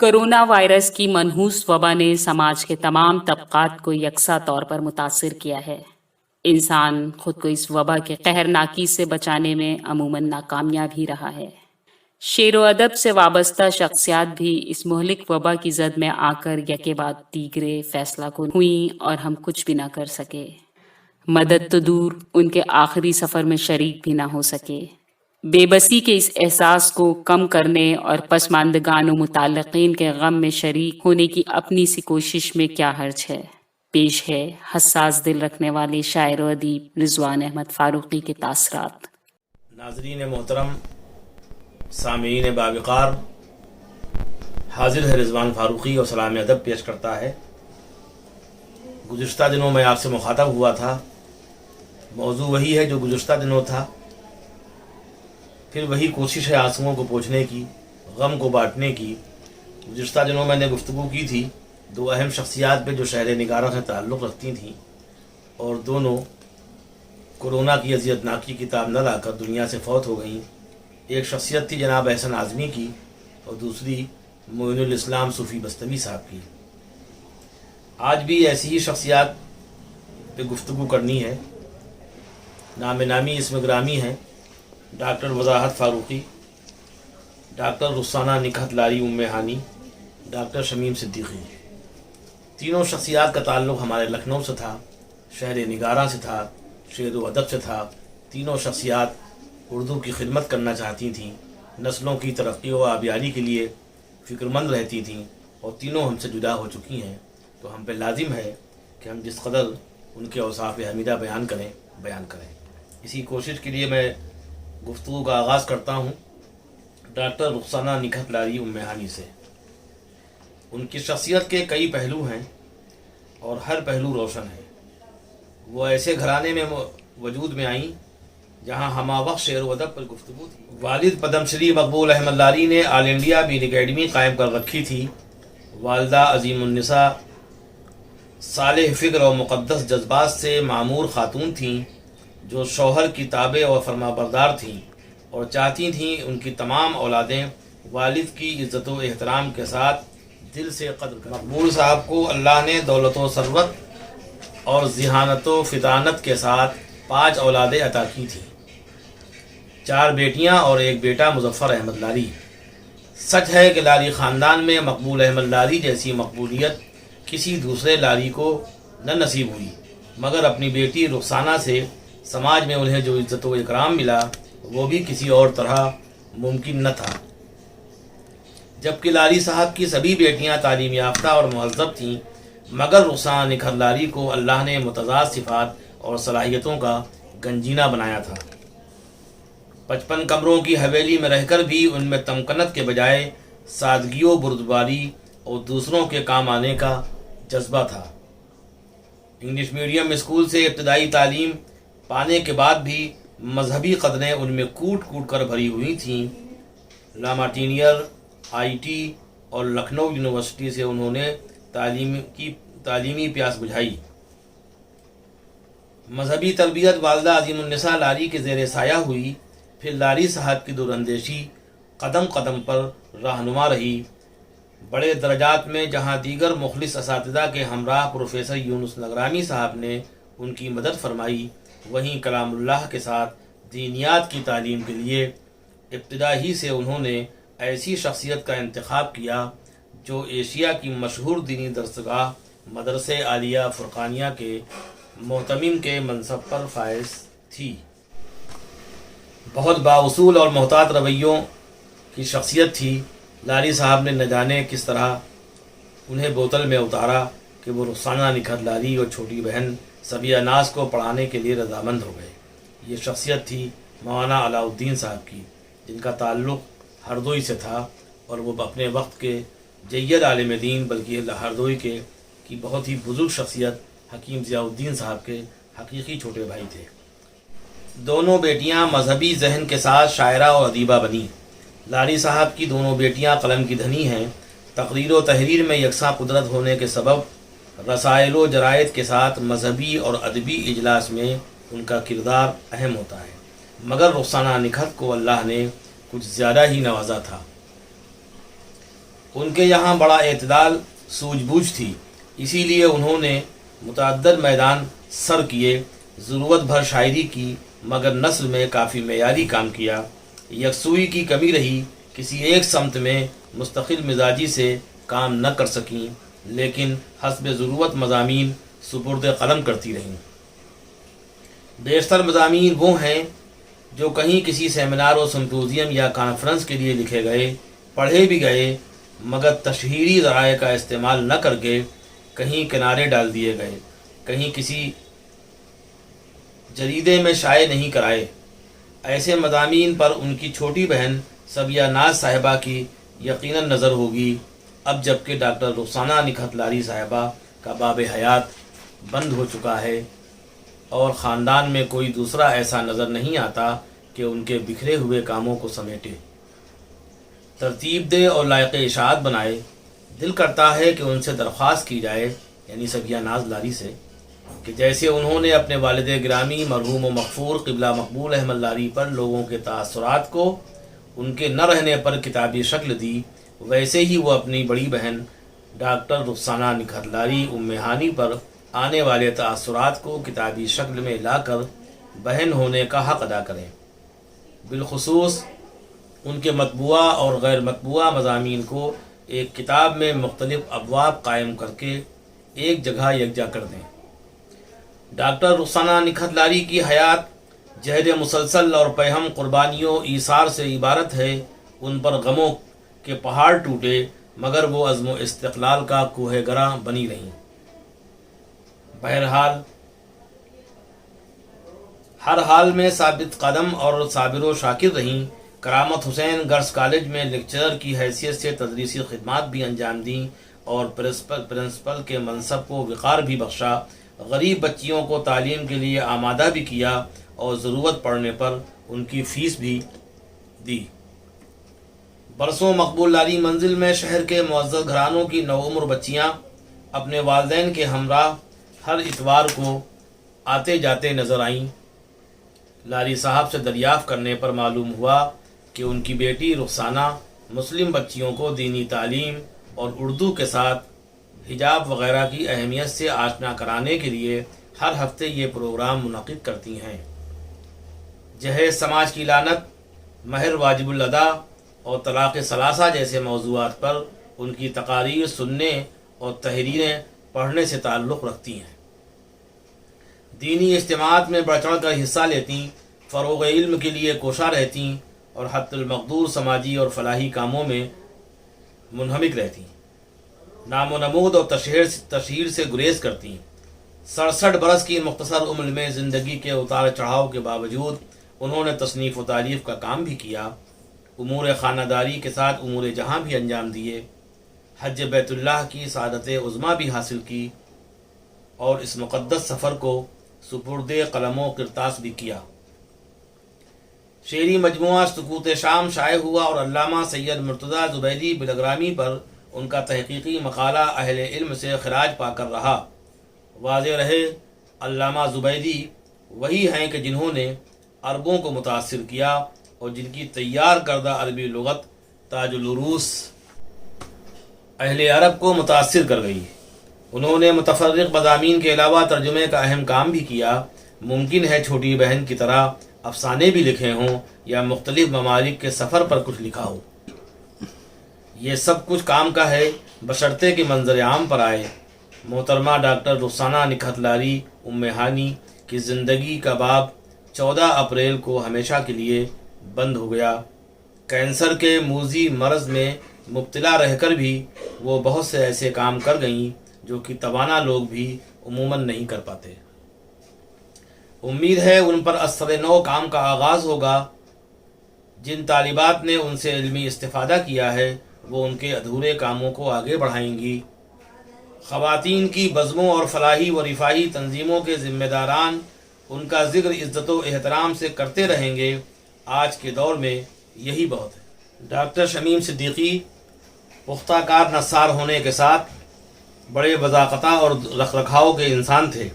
Corona virus کی منحوس وبا نے سماج کے تمام طبقات کو یکساں طور پر متاثر کیا ہے۔ انسان خود کو اس وبا کے قہرناکی سے بچانے میں عموماً ناکامیاب ہی رہا ہے۔ شعر و ادب سے وابستہ شخصیات بھی اس مہلک وبا کی زد میں آ کر یکے بعد دیگرے فیصلہ کن ہوئیں اور ہم کچھ بھی نہ کر سکے۔ مدد تو دور، ان کے آخری سفر میں شریک بھی نہ ہو سکے۔ بے بسی کے اس احساس کو کم کرنے اور پسماندگان و متعلقین کے غم میں شریک ہونے کی اپنی سی کوشش میں کیا حرج ہے۔ پیش ہے حساس دل رکھنے والے شاعر و ادیب رضوان احمد فاروقی کے تاثرات۔ ناظرین محترم، سامعین باوقار، حاضر ہے رضوان فاروقی اور سلام ادب پیش کرتا ہے۔ گزشتہ دنوں میں آپ سے مخاطب ہوا تھا، موضوع وہی ہے جو گزشتہ دنوں تھا، پھر وہی کوشش ہے آنسوؤں کو پوچھنے کی، غم کو بانٹنے کی۔ گزشتہ دنوں میں نے گفتگو کی تھی دو اہم شخصیات پہ جو شہر نگارہ سے تعلق رکھتی تھیں، اور دونوں کورونا کی اذیت ناکی کتاب نہ لا کر دنیا سے فوت ہو گئیں۔ ایک شخصیت تھی جناب احسن اعظمی کی، اور دوسری معین الاسلام صوفی بستمی صاحب کی۔ آج بھی ایسی ہی شخصیات پہ گفتگو کرنی ہے۔ نام نامی اسم گرامی ہیں ڈاکٹر وضاحت فاروقی، ڈاکٹر رخسانہ نکہت لاری ام ہانی، ڈاکٹر شمیم صدیقی۔ تینوں شخصیات کا تعلق ہمارے لکھنؤ سے تھا، شہر نگارہ سے تھا، شعر و ادب سے تھا۔ تینوں شخصیات اردو کی خدمت کرنا چاہتی تھیں، نسلوں کی ترقی و آبیاری کے لیے فکر مند رہتی تھیں، اور تینوں ہم سے جدا ہو چکی ہیں۔ تو ہم پہ لازم ہے کہ ہم جس قدر ان کے اوصاف حمیدہ بیان کریں۔ اسی کوشش کے لیے میں گفتگو کا آغاز کرتا ہوں ڈاکٹر رخسانہ نکہت لاری ام ہانی سے۔ ان کی شخصیت کے کئی پہلو ہیں اور ہر پہلو روشن ہے۔ وہ ایسے گھرانے میں وجود میں آئیں جہاں ہمہ وقت شعر و ادب پر گفتگو تھی۔ والد پدم شری مقبول احمد لاری نے آل انڈیا بین اکیڈمی قائم کر رکھی تھی۔ والدہ عظیم النساء صالح فکر اور مقدس جذبات سے معمور خاتون تھیں، جو شوہر کی تابع اور فرما بردار تھیں اور چاہتی تھیں ان کی تمام اولادیں والد کی عزت و احترام کے ساتھ دل سے قدر کریں۔ مقبول صاحب کو اللہ نے دولت و ثروت اور ذہانت و فطانت کے ساتھ 5 اولادیں عطا کی تھیں، 4 بیٹیاں اور 1 بیٹا مظفر احمد لاری۔ سچ ہے کہ لاری خاندان میں مقبول احمد لاری جیسی مقبولیت کسی دوسرے لاری کو نہ نصیب ہوئی، مگر اپنی بیٹی رخسانہ سے سماج میں انہیں جو عزت و اکرام ملا وہ بھی کسی اور طرح ممکن نہ تھا۔ جبکہ لاری صاحب کی سبھی بیٹیاں تعلیم یافتہ اور مہذب تھیں، مگر رخسانہ نکہت لاری کو اللہ نے متضاد صفات اور صلاحیتوں کا گنجینہ بنایا تھا۔ 55 کمروں کی حویلی میں رہ کر بھی ان میں تمکنت کے بجائے سادگی و بردباری اور دوسروں کے کام آنے کا جذبہ تھا۔ انگلش میڈیم اسکول سے ابتدائی تعلیم پانے کے بعد بھی مذہبی قدریں ان میں کوٹ کوٹ کر بھری ہوئی تھیں۔ لامارٹینیر، IIT اور لکھنؤ یونیورسٹی سے انہوں نے تعلیمی پیاس بجھائی۔ مذہبی تربیت والدہ عظیم النساء لاری کے زیر سایہ ہوئی، پھر لاری صاحب کی دوراندیشی قدم قدم پر رہنما رہی۔ بڑے درجات میں جہاں دیگر مخلص اساتذہ کے ہمراہ پروفیسر یونس نگرامی صاحب نے ان کی مدد فرمائی، وہیں کلام اللہ کے ساتھ دینیات کی تعلیم کے لیے ابتدا ہی سے انہوں نے ایسی شخصیت کا انتخاب کیا جو ایشیا کی مشہور دینی درسگاہ مدرسہ عالیہ فرقانیہ کے محتمم کے منصب پر فائز تھی۔ بہت بااصول اور محتاط رویوں کی شخصیت تھی۔ لاری صاحب نے نہ جانے کس طرح انہیں بوتل میں اتارا کہ وہ رخسانہ نکہت لاری اور چھوٹی بہن سبیہ ناز کو پڑھانے کے لیے رضامند ہو گئے۔ یہ شخصیت تھی مولانا علاء الدین صاحب کی، جن کا تعلق ہردوئی سے تھا، اور وہ اپنے وقت کے جید عالم دین بلکہ ہردوئی کی بہت ہی بزرگ شخصیت حکیم ضیاء الدین صاحب کے حقیقی چھوٹے بھائی تھے۔ دونوں بیٹیاں مذہبی ذہن کے ساتھ شاعرہ اور ادیبہ بنیں۔ لاری صاحب کی دونوں بیٹیاں قلم کی دھنی ہیں۔ تقریر و تحریر میں یکساں قدرت ہونے کے سبب رسائل و جرائد کے ساتھ مذہبی اور ادبی اجلاس میں ان کا کردار اہم ہوتا ہے، مگر رخسانہ نکہت کو اللہ نے کچھ زیادہ ہی نوازا تھا۔ ان کے یہاں بڑا اعتدال سوجھ بوجھ تھی، اسی لیے انہوں نے متعدد میدان سر کیے، ضرورت بھر شاعری کی، مگر نثر میں کافی معیاری کام کیا۔ یکسوئی کی کمی رہی، کسی ایک سمت میں مستقل مزاجی سے کام نہ کر سکیں، لیکن حسب ضرورت مضامین سپرد قلم کرتی رہیں۔ بیشتر مضامین وہ ہیں جو کہیں کسی سیمینار و سمپوزیم یا کانفرنس کے لیے لکھے گئے، پڑھے بھی گئے، مگر تشہیری ذرائع کا استعمال نہ کر کے کہیں کنارے ڈال دیے گئے، کہیں کسی جریدے میں شائع نہیں کرائے۔ ایسے مضامین پر ان کی چھوٹی بہن صبیہ ناز صاحبہ کی یقیناً نظر ہوگی، اب جب کہ ڈاکٹر رخسانہ نکھت لاری صاحبہ کا باب حیات بند ہو چکا ہے اور خاندان میں کوئی دوسرا ایسا نظر نہیں آتا کہ ان کے بکھرے ہوئے کاموں کو سمیٹے، ترتیب دے اور لائق اشاعت بنائے۔ دل کرتا ہے کہ ان سے درخواست کی جائے، یعنی صبیہ ناز لاری سے، کہ جیسے انہوں نے اپنے والد گرامی مرحوم و مغفور قبلہ مقبول احمد لاری پر لوگوں کے تاثرات کو ان کے نہ رہنے پر کتابی شکل دی، ویسے ہی وہ اپنی بڑی بہن ڈاکٹر رخسانہ نکھت لاری ام ہانی پر آنے والے تاثرات کو کتابی شکل میں لا کر بہن ہونے کا حق ادا کریں۔ بالخصوص ان کے مطبوعہ اور غیر مطبوعہ مضامین کو ایک کتاب میں مختلف ابواب قائم کر کے ایک جگہ یکجا کر دیں۔ ڈاکٹر رخسانہ نکھت لاری کی حیات جہد مسلسل اور پیہم قربانیوں ایثار سے عبارت ہے۔ ان پر غموں کے پہاڑ ٹوٹے، مگر وہ عزم و استقلال کا کوہ گراں بنی رہیں۔ بہرحال ہر حال میں ثابت قدم اور صابر و شاکر رہیں۔ کرامت حسین گرلز کالج میں لیکچرر کی حیثیت سے تدریسی خدمات بھی انجام دیں اور پرنسپل کے منصب کو وقار بھی بخشا۔ غریب بچیوں کو تعلیم کے لیے آمادہ بھی کیا اور ضرورت پڑنے پر ان کی فیس بھی دی۔ برسوں مقبول لاری منزل میں شہر کے معزز گھرانوں کی نوعمر بچیاں اپنے والدین کے ہمراہ ہر اتوار کو آتے جاتے نظر آئیں۔ لاری صاحب سے دریافت کرنے پر معلوم ہوا کہ ان کی بیٹی رخسانہ مسلم بچیوں کو دینی تعلیم اور اردو کے ساتھ حجاب وغیرہ کی اہمیت سے آشنا کرانے کے لیے ہر ہفتے یہ پروگرام منعقد کرتی ہیں۔ جہیز سماج کی لعنت، مہر واجب الادا اور طلاق ثلاثہ جیسے موضوعات پر ان کی تقاریر سننے اور تحریریں پڑھنے سے تعلق رکھتی ہیں۔ دینی اجتماعات میں بڑھ چڑھ کر حصہ لیتی، فروغ علم کے لیے کوشاں رہتی اور حتی المقدور سماجی اور فلاحی کاموں میں منہمک رہتی، نام و نمود اور تشہیر سے گریز کرتی۔ 67 برس کی مختصر عمر میں زندگی کے اتار چڑھاؤ کے باوجود انہوں نے تصنیف و تعریف کا کام بھی کیا، امور خانہ داری کے ساتھ امور جہاں بھی انجام دیے، حج بیت اللہ کی سعادت عظمیٰ بھی حاصل کی اور اس مقدس سفر کو سپرد قلم و کرتاس بھی کیا۔ شعری مجموعہ سکوت شام شائع ہوا اور علامہ سید مرتضیٰ زبیدی بلگرامی پر ان کا تحقیقی مقالہ اہل علم سے خراج پا کر رہا۔ واضح رہے علامہ زبیدی وہی ہیں کہ جنہوں نے عربوں کو متاثر کیا اور جن کی تیار کردہ عربی لغت تاج العروس اہل عرب کو متاثر کر گئی۔ انہوں نے متفرق مضامین کے علاوہ ترجمے کا اہم کام بھی کیا۔ ممکن ہے چھوٹی بہن کی طرح افسانے بھی لکھے ہوں یا مختلف ممالک کے سفر پر کچھ لکھا ہو۔ یہ سب کچھ کام کا ہے بشرطے کہ منظر عام پر آئے۔ محترمہ ڈاکٹر رخسانہ نکھت لاری ام ہانی کی زندگی کا باب 14 اپریل کو ہمیشہ کے لیے بند ہو گیا۔ کینسر کے موذی مرض میں مبتلا رہ کر بھی وہ بہت سے ایسے کام کر گئیں جو کہ توانا لوگ بھی عموماً نہیں کر پاتے۔ امید ہے ان پر اثر نو کام کا آغاز ہوگا۔ جن طالبات نے ان سے علمی استفادہ کیا ہے وہ ان کے ادھورے کاموں کو آگے بڑھائیں گی۔ خواتین کی بزموں اور فلاحی و رفاہی تنظیموں کے ذمہ داران ان کا ذکر عزت و احترام سے کرتے رہیں گے۔ آج کے دور میں یہی بہت ہے۔ ڈاکٹر شمیم صدیقی پختہ کار نثار ہونے کے ساتھ بڑے بذاقتہ اور رکھ رکھاؤ کے انسان تھے،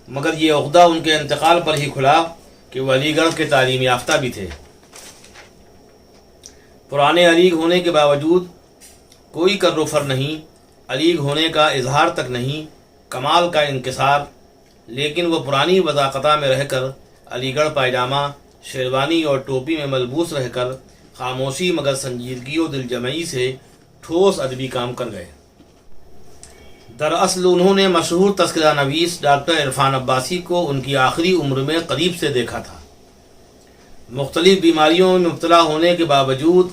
مگر یہ عقدہ ان کے انتقال پر ہی کھلا کہ وہ علی گڑھ کے تعلیم یافتہ بھی تھے۔ پرانے علیگ ہونے کے باوجود کوئی کر و فر نہیں، علیگ ہونے کا اظہار تک نہیں، کمال کا انکسار، لیکن وہ پرانی وضاقتہ میں رہ کر علی گڑھ پائجامہ، شیروانی اور ٹوپی میں ملبوس رہ کر خاموشی مگر سنجیدگی و دل جمعی سے ٹھوس ادبی کام کر گئے۔ دراصل انہوں نے مشہور تذکرہ نویس ڈاکٹر عرفان عباسی کو ان کی آخری عمر میں قریب سے دیکھا تھا۔ مختلف بیماریوں میں مبتلا ہونے کے باوجود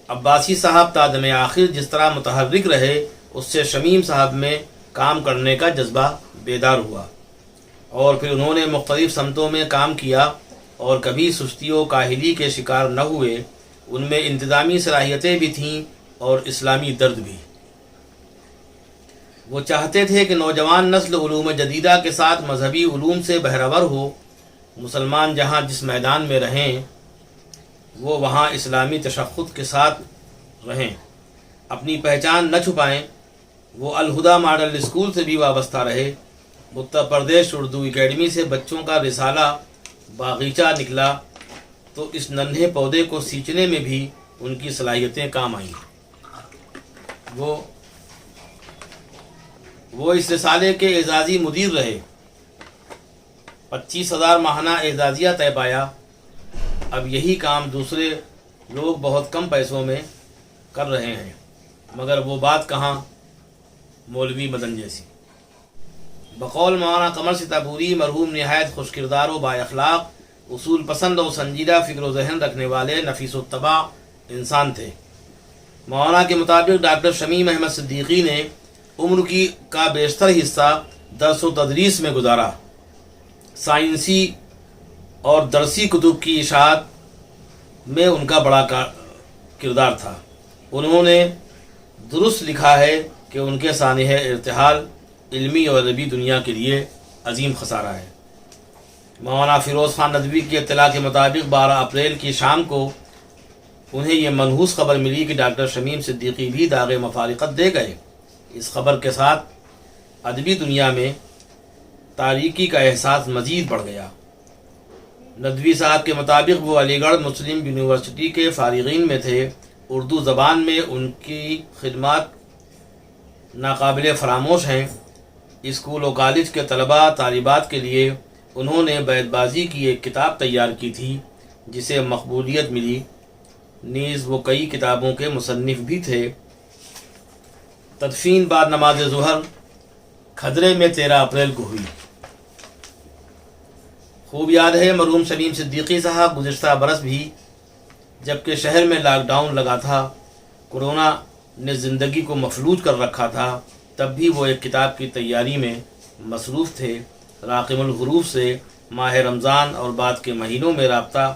عباسی صاحب تا دم آخر جس طرح متحرک رہے، اس سے شمیم صاحب میں کام کرنے کا جذبہ بیدار ہوا، اور پھر انہوں نے مختلف سمتوں میں کام کیا اور کبھی سستی و کاہلی کے شکار نہ ہوئے۔ ان میں انتظامی صلاحیتیں بھی تھیں اور اسلامی درد بھی۔ وہ چاہتے تھے کہ نوجوان نسل علوم جدیدہ کے ساتھ مذہبی علوم سے بہرور ہو، مسلمان جہاں جس میدان میں رہیں وہ وہاں اسلامی تشخص کے ساتھ رہیں، اپنی پہچان نہ چھپائیں۔ وہ الہدیٰ ماڈل اسکول سے بھی وابستہ رہے۔ اتر پردیش اردو اکیڈمی سے بچوں کا رسالہ باغیچہ نکلا تو اس ننھے پودے کو سینچنے میں بھی ان کی صلاحیتیں کام آئیں۔ وہ اس رسالے کے اعزازی مدیر رہے۔ 25,000 ماہانہ اعزازیہ طے پایا۔ اب یہی کام دوسرے لوگ بہت کم پیسوں میں کر رہے ہیں، مگر وہ بات کہاں مولوی مدن جیسی۔ بقول مولانا قمر سیتاپوری، مرحوم نہایت خوش کردار و با اخلاق، اصول پسند اور سنجیدہ فکر و ذہن رکھنے والے نفیس الطبع انسان تھے۔ مولانا کے مطابق ڈاکٹر شمیم احمد صدیقی نے عمر کا بیشتر حصہ درس و تدریس میں گزارا۔ سائنسی اور درسی کتب کی اشاعت میں ان کا بڑا کردار تھا۔ انہوں نے درست لکھا ہے کہ ان کے سانحہ ارتحال علمی اور ادبی دنیا کے لیے عظیم خسارہ ہے۔ مولانا فیروز خان ندوی کی اطلاع کے مطابق 12 اپریل کی شام کو انہیں یہ منحوس خبر ملی کہ ڈاکٹر شمیم صدیقی بھی داغ مفارقت دے گئے۔ اس خبر کے ساتھ ادبی دنیا میں تاریکی کا احساس مزید بڑھ گیا۔ ندوی صاحب کے مطابق وہ علی گڑھ مسلم یونیورسٹی کے فارغین میں تھے۔ اردو زبان میں ان کی خدمات ناقابل فراموش ہیں۔ اسکول و کالج کے طلباء طالبات کے لیے انہوں نے بیت بازی کی ایک کتاب تیار کی تھی جسے مقبولیت ملی، نیز وہ کئی کتابوں کے مصنف بھی تھے۔ تدفین بعد نماز ظہر کھدرے میں 13 اپریل کو ہوئی۔ خوب یاد ہے مرحوم شمیم صدیقی صاحب گزشتہ برس بھی جبکہ شہر میں لاک ڈاؤن لگا تھا، کورونا نے زندگی کو مفلوج کر رکھا تھا، تب بھی وہ ایک کتاب کی تیاری میں مصروف تھے۔ راقم الحروف سے ماہ رمضان اور بعد کے مہینوں میں رابطہ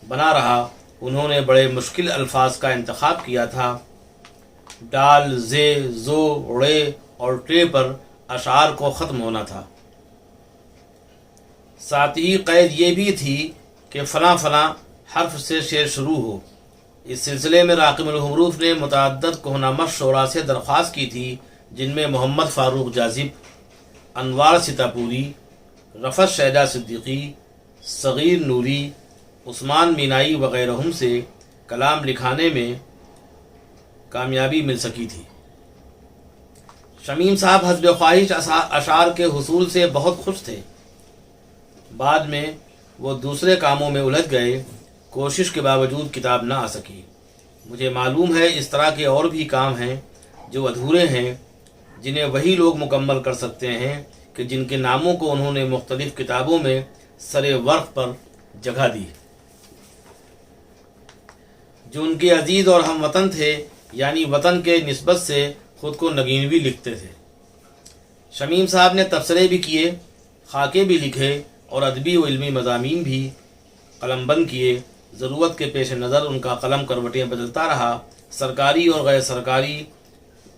بنا رہا۔ انہوں نے بڑے مشکل الفاظ کا انتخاب کیا تھا۔ ڈال، زے، زو، رے اور ٹے پر اشعار کو ختم ہونا تھا۔ ساتھ ہی قید یہ بھی تھی کہ فلاں فلاں حرف سے شعر شروع ہو۔ اس سلسلے میں راقم الحروف نے متعدد کہنامش شعراء سے درخواست کی تھی، جن میں محمد فاروق جاذب، انوار سیتاپوری، رفعت شیدا صدیقی، صغیر نوری، عثمان مینائی وغیرہم سے کلام لکھانے میں کامیابی مل سکی تھی۔ شمیم صاحب حسب خواہش اشعار کے حصول سے بہت خوش تھے۔ بعد میں وہ دوسرے کاموں میں الجھ گئے، کوشش کے باوجود کتاب نہ آ سکی۔ مجھے معلوم ہے اس طرح کے اور بھی کام ہیں جو ادھورے ہیں، جنہیں وہی لوگ مکمل کر سکتے ہیں کہ جن کے ناموں کو انہوں نے مختلف کتابوں میں سر ورق پر جگہ دی۔ جو ان کے عزیز اور ہم وطن تھے، یعنی وطن کے نسبت سے خود کو نگینوی لکھتے تھے۔ شمیم صاحب نے تبصرے بھی کیے، خاکے بھی لکھے اور ادبی و علمی مضامین بھی قلم بند کیے۔ ضرورت کے پیش نظر ان کا قلم کروٹیں بدلتا رہا۔ سرکاری اور غیر سرکاری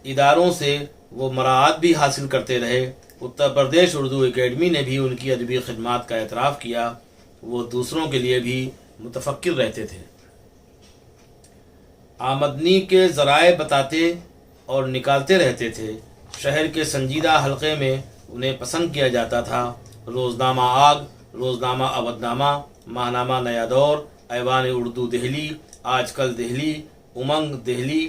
اداروں سے وہ مراعات بھی حاصل کرتے رہے۔ اتر پردیش اردو اکیڈمی نے بھی ان کی ادبی خدمات کا اعتراف کیا۔ وہ دوسروں کے لیے بھی متفکر رہتے تھے، آمدنی کے ذرائع بتاتے اور نکالتے رہتے تھے۔ شہر کے سنجیدہ حلقے میں انہیں پسند کیا جاتا تھا۔ روزنامہ آگ، روزنامہ اودنامہ، ماہنامہ نیا دور، ایوان اردو دہلی، آج کل دہلی، امنگ دہلی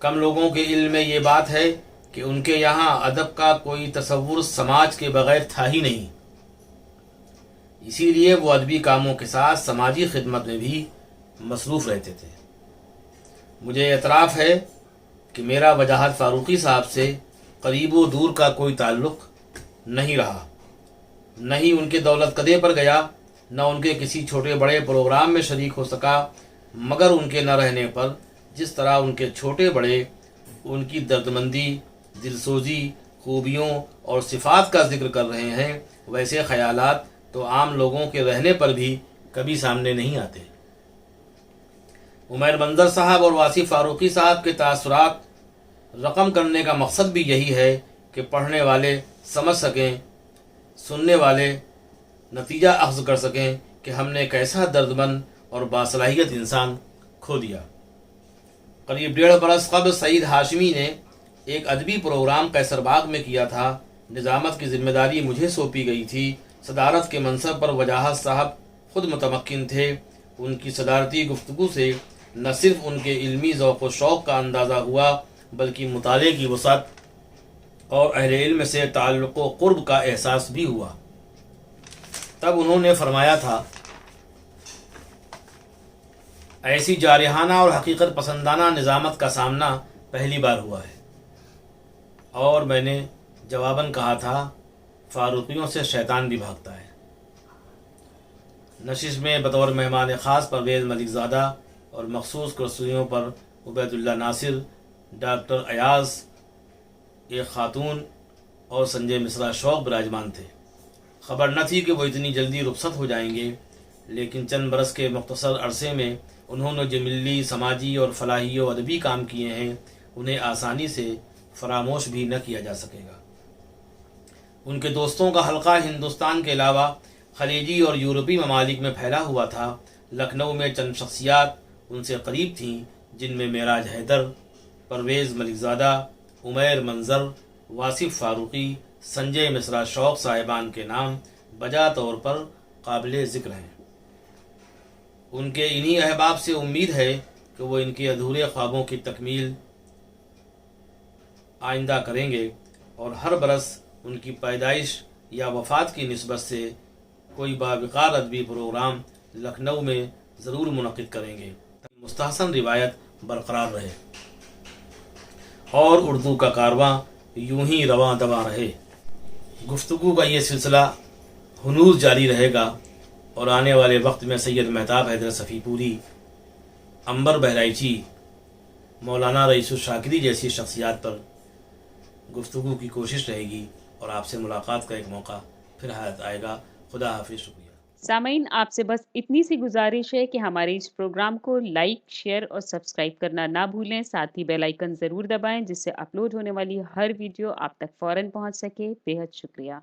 کم لوگوں کے علم میں یہ بات ہے کہ ان کے یہاں ادب کا کوئی تصور سماج کے بغیر تھا ہی نہیں، اسی لیے وہ ادبی کاموں کے ساتھ سماجی خدمت میں بھی مصروف رہتے تھے۔ مجھے اعتراف ہے کہ میرا وجاہت فاروقی صاحب سے قریب و دور کا کوئی تعلق نہیں رہا، نہ ہی ان کے دولت کدے پر گیا، نہ ان کے کسی چھوٹے بڑے پروگرام میں شریک ہو سکا، مگر ان کے نہ رہنے پر جس طرح ان کے چھوٹے بڑے ان کی دردمندی، دلسوزی، خوبیوں اور صفات کا ذکر کر رہے ہیں، ویسے خیالات تو عام لوگوں کے رہنے پر بھی کبھی سامنے نہیں آتے۔ عمیر منظر صاحب اور واصف فاروقی صاحب کے تاثرات رقم کرنے کا مقصد بھی یہی ہے کہ پڑھنے والے سمجھ سکیں، سننے والے نتیجہ اخذ کر سکیں کہ ہم نے کیسا دردمند اور باصلاحیت انسان کھو دیا۔ قریب 1.5 برس قبل سعید ہاشمی نے ایک ادبی پروگرام قیصر باغ میں کیا تھا۔ نظامت کی ذمہ داری مجھے سونپی گئی تھی۔ صدارت کے منصب پر وجاہت صاحب خود متمکن تھے۔ ان کی صدارتی گفتگو سے نہ صرف ان کے علمی ذوق و شوق کا اندازہ ہوا بلکہ مطالعے کی وسعت اور اہل علم سے تعلق و قرب کا احساس بھی ہوا۔ تب انہوں نے فرمایا تھا، ایسی جارحانہ اور حقیقت پسندانہ نظامت کا سامنا پہلی بار ہوا ہے، اور میں نے جواباً کہا تھا، فاروقیوں سے شیطان بھی بھاگتا ہے۔ نشست میں بطور مہمان خاص پرویز ملک زادہ اور مخصوص کرسیوں پر عبید اللہ ناصر، ڈاکٹر ایاز، ایک خاتون اور سنجے مصرا شوق براجمان تھے۔ خبر نہ تھی کہ وہ اتنی جلدی رخصت ہو جائیں گے، لیکن چند برس کے مختصر عرصے میں انہوں نے جو ملی، سماجی اور فلاحی و ادبی کام کیے ہیں، انہیں آسانی سے فراموش بھی نہ کیا جا سکے گا۔ ان کے دوستوں کا حلقہ ہندوستان کے علاوہ خلیجی اور یورپی ممالک میں پھیلا ہوا تھا۔ لکھنؤ میں چند شخصیات ان سے قریب تھیں، جن میں معراج حیدر، پرویز ملک زادہ، عمیر منظر، واصف فاروقی، سنجے مصرا شوق صاحبان کے نام بجا طور پر قابل ذکر ہیں۔ ان کے انہی احباب سے امید ہے کہ وہ ان کے ادھورے خوابوں کی تکمیل آئندہ کریں گے، اور ہر برس ان کی پیدائش یا وفات کی نسبت سے کوئی باوقار ادبی پروگرام لکھنؤ میں ضرور منعقد کریں گے تاکہ مستحسن روایت برقرار رہے اور اردو کا کارواں یوں ہی رواں دواں رہے۔ گفتگو کا یہ سلسلہ ہنوز جاری رہے گا، اور آنے والے وقت میں سید مہتاب حیدر صفی پوری، عنبر بہرائچی، مولانا رئیس الشاکری جیسی شخصیات پر گفتگو کی کوشش رہے گی، اور آپ سے ملاقات کا ایک موقع پھر حیات آئے گا۔ خدا حافظ، شکریہ۔ سامعین، آپ سے بس اتنی سی گزارش ہے کہ ہمارے اس پروگرام کو لائک، شیئر اور سبسکرائب کرنا نہ بھولیں، ساتھ ہی بیل آئیکن ضرور دبائیں جس سے اپلوڈ ہونے والی ہر ویڈیو آپ تک فوراً پہنچ سکے۔ بے حد شکریہ۔